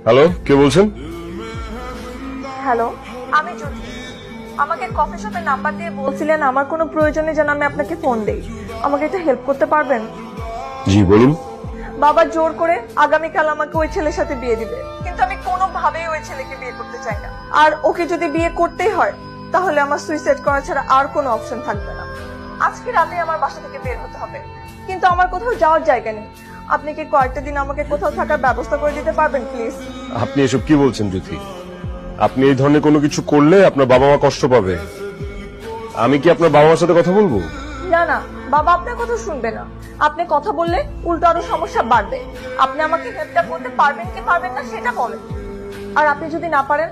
Hello, কে বলছেন? Hello, আমি জ্যোতি। আমাকে কফি শপের নাম্বার দিয়ে বলছিলেন আমার কোনো প্রয়োজনে যেন আমি আপনাকে ফোন দেই। আমাকে একটু হেল্প করতে পারবেন? জি বলুন। বাবা জোর করে আগামীকাল আমাকে ওই ছেলের সাথে বিয়ে দিবে, কিন্তু আমি কোনোভাবেই ওই ছেলেকে বিয়ে করতে চাই না। আর ওকে যদি বিয়ে করতেই হয় তাহলে আমার সুইসাইড করা ছাড়া আর কোনো অপশন থাকবে না। আজকে রাতে আমার বাসা থেকে বের হতে হবে, কিন্তু আমার কোথাও যাওয়ার জায়গা নেই। আপনি কি কয়েকটা দিন আমাকে কোথাও থাকার ব্যবস্থা করে দিতে পারবেন প্লিজ? আপনি এসব কি বলছেন জ্যোতি? আপনি এই ধরনের কোনো কিছু করলে আপনার বাবা মা কষ্ট পাবে। আমি কি আপনার বাবা মার সাথে কথা বলবো? না না, বাবা আপনার কথা শুনবে না। আপনি কথা বললে উল্টো আরো সমস্যা বাড়বে। আপনি আমাকে হেল্পটা করতে পারবেন কি পারবেন না সেটা বলেন। আর আপনি যদি না পারেন